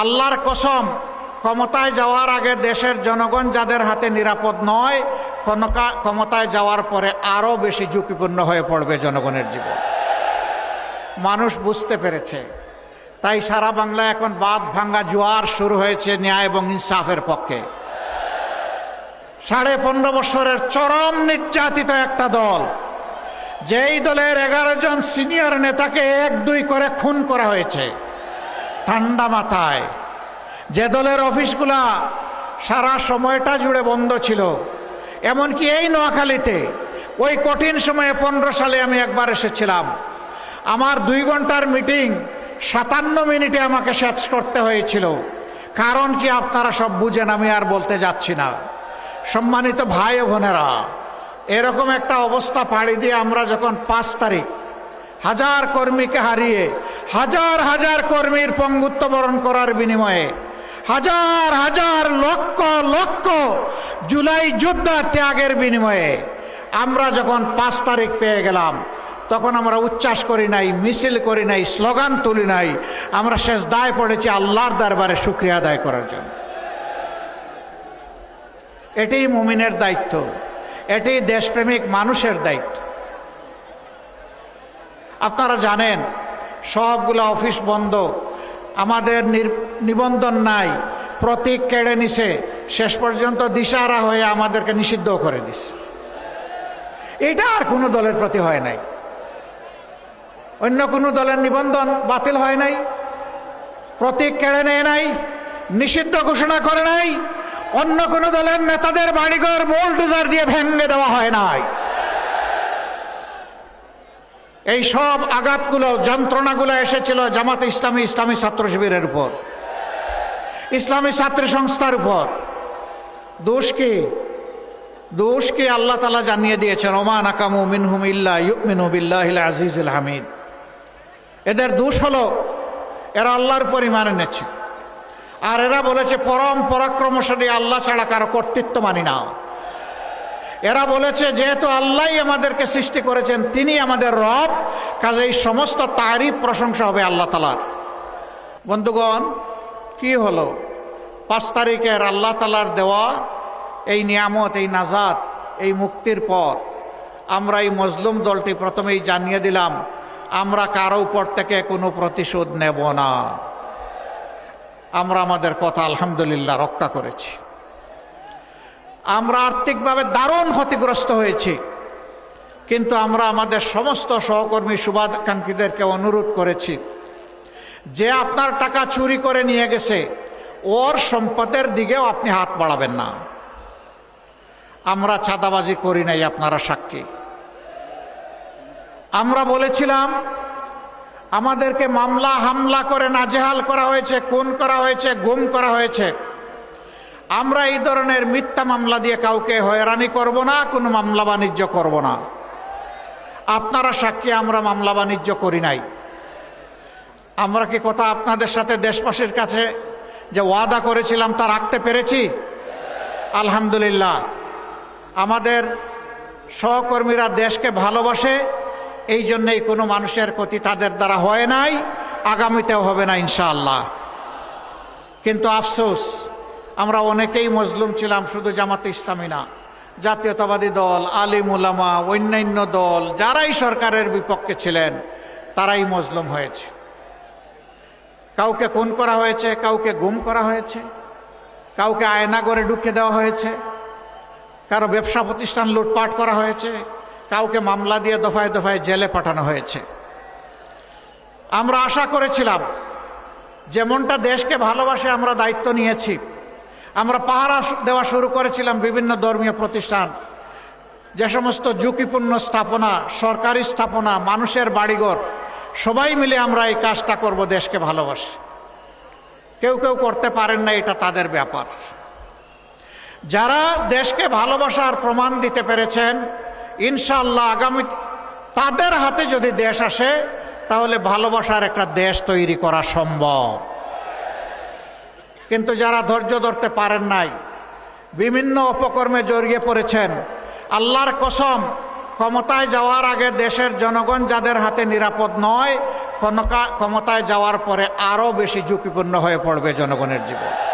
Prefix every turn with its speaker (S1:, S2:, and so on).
S1: আল্লাহর কসম, ক্ষমতায় যাওয়ার আগে দেশের জনগণ যাদের হাতে নিরাপদ নয়, ক্ষমতায় যাওয়ার পরে আরও বেশি ঝুঁকিপূর্ণ হয়ে পড়বে জনগণের জীবন। মানুষ বুঝতে পেরেছে, তাই সারা বাংলায় এখন বাঁধ ভাঙ্গা জোয়ার শুরু হয়েছে ন্যায় এবং ইনসাফের পক্ষে। 15.5 বছরের চরম নির্যাতিত একটা দল, যেই দলের 11 জন সিনিয়র নেতাকে 1-2 করে খুন করা হয়েছে ঠান্ডা মাথায়, যে দলের অফিসগুলা সারা সময়টা জুড়ে বন্ধ ছিল, এমনকি এই নোয়াখালীতে ওই কঠিন সময়ে 15 সালে আমি একবার এসেছিলাম। আমার 2 ঘন্টার মিটিং 57 মিনিটে আমাকে শেষ করতে হয়েছিল। কারণ কি আপনারা সব বুঝেন, আমি আর বলতে যাচ্ছি না। সম্মানিত ভাই ও বোনেরা, এরকম একটা অবস্থা পাড়ি দিয়ে আমরা যখন 5 তারিখ হাজার কর্মীকে হারিয়ে, হাজার হাজার কর্মীর পঙ্গুত্ব বরণ করার বিনিময়ে, হাজার হাজার লক্ষ লক্ষ জুলাই যোদ্ধার ত্যাগের বিনিময়ে আমরা যখন 5 তারিখ পেয়ে গেলাম, তখন আমরা উচ্ছ্বাস করি নাই, মিছিল করি নাই, স্লোগান তুলি নাই। আমরা শেষ দায় পড়েছি আল্লাহর দরবারে শুকরিয়া আদায় করার জন্য। এটাই মুমিনের দায়িত্ব, এটাই দেশপ্রেমিক মানুষের দায়িত্ব। আপনারা জানেন সবগুলো অফিস বন্ধ, আমাদের নিবন্ধন নাই, প্রতীক কেড়ে নিছে, শেষ পর্যন্ত দিশাহারা হয়ে আমাদেরকে নিষিদ্ধ করে দিছে। এটা আর কোনো দলের প্রতি হয় নাই, অন্য কোনো দলের নিবন্ধন বাতিল হয় নাই, প্রতীক কেড়ে নেয় নাই, নিষিদ্ধ ঘোষণা করে নাই, অন্য কোনো দলের নেতাদের বাড়িঘর বোলডোজার দিয়ে ভেঙে দেওয়া হয় নাই। এই সব আঘাতগুলো, যন্ত্রণাগুলো এসেছিল জামাতে ইসলামী, ইসলামী ছাত্র শিবিরের উপর, ইসলামী ছাত্র সংস্থার উপর। দোষ কি আল্লাহ তাআলা জানিয়ে দিয়েছেন, ওমা নাকামু মিনহুম ইল্লা ইউমিনু বিল্লাহিল আজিজিল হামিদ। এদের দোষ হলো এরা আল্লাহর উপর ঈমান এনেছে, আর এরা বলেছে পরম পরাক্রমশালী আল্লাহ ছাড়া কারো কর্তৃত্ব মানি না। এরা বলেছে যেহেতু আল্লাহই আমাদেরকে সৃষ্টি করেছেন, তিনি আমাদের রব, কাজেই সমস্ত তারিফ প্রশংসা হবে আল্লাহ তাআলার। বন্ধুগণ, কি হলো 5 তারিখের আল্লাহ তাআলার দেওয়া এই নিয়ামত, এই নাজাত, এই মুক্তির পর আমরা এই মজলুম দলটি প্রথমেই জানিয়ে দিলাম, আমরা কারো উপর থেকে কোনো প্রতিশোধ নেব না। আমরা আমাদের কথা আলহামদুলিল্লাহ রক্ষা করেছি। আমরা আর্থিকভাবে দারুণ ক্ষতিগ্রস্ত হয়েছি, কিন্তু আমরা আমাদের সমস্ত সহকর্মী শুভাকাঙ্ক্ষীদেরকে অনুরোধ করেছি যে আপনার টাকা চুরি করে নিয়ে গেছে, ওর সম্পদের দিকেও আপনি হাত বাড়াবেন না। আমরা চাঁদাবাজি করি নাই, আপনারা সাক্ষী। আমরা বলেছিলাম আমাদেরকে মামলা হামলা করে নাজেহাল করা হয়েছে, খুন করা হয়েছে, গুম করা হয়েছে। আমরা এই ধরনের মিথ্যা মামলা দিয়ে কাউকে হয়রানি করব না, কোনো মামলা বাণিজ্য করব না। আপনারা সাক্ষী, আমরা মামলা বাণিজ্য করি নাই। আমরা কি কথা আপনাদের সাথে দেশবাসীর কাছে যে ওয়াদা করেছিলাম তা রাখতে পেরেছি? আলহামদুলিল্লাহ। আমাদের সহকর্মীরা দেশকে ভালোবাসে, এই জন্যই কোনো মানুষের ক্ষতি তাদের দ্বারা হয় নাই, আগামীতেও হবে না ইনশাআল্লাহ। কিন্তু আফসোস, আমরা অনেকেই মজলুম ছিলাম, শুধু জামাতে ইসলামী না, জাতীয়তাবাদী দল, আলিম উলামা, অন্যান্য দল যারাই সরকারের বিপক্ষে ছিলেন তারাই মজলুম হয়েছে। কাউকে খুন করা হয়েছে, কাউকে গুম করা হয়েছে, কাউকে আয়নাঘরে ঢুকে দেওয়া হয়েছে, কারো ব্যবসা প্রতিষ্ঠান লুটপাট করা হয়েছে, কাউকে মামলা দিয়ে দফায় দফায় জেলে পাঠানো হয়েছে। আমরা আশা করেছিলাম যেমনটা দেশকে ভালোবাসে আমরা দায়িত্ব নিয়েছি, আমরা পাহারা দেওয়া শুরু করেছিলাম বিভিন্ন ধর্মীয় প্রতিষ্ঠান, যে সমস্ত ঝুঁকিপূর্ণ স্থাপনা, সরকারি স্থাপনা, মানুষের বাড়িঘর, সবাই মিলে আমরা এই কাজটা করব দেশকে ভালোবাসি। কেউ কেউ করতে পারেন না, এটা তাদের ব্যাপার। যারা দেশকে ভালোবাসার প্রমাণ দিতে পেরেছেন, ইনশাআল্লাহ আগামী তাদের হাতে যদি দেশ আসে, তাহলে ভালোবাসার একটা দেশ তৈরি করা সম্ভব। কিন্তু যারা ধৈর্য ধরতে পারেন নাই, বিভিন্ন অপকর্মে জড়িয়ে পড়েছেন, আল্লাহর কসম, ক্ষমতায় যাওয়ার আগে দেশের জনগণ যাদের হাতে নিরাপদ নয়, ক্ষমতায় যাওয়ার পরে আরও বেশি ঝুঁকিপূর্ণ হয়ে পড়বে জনগণের জীবন।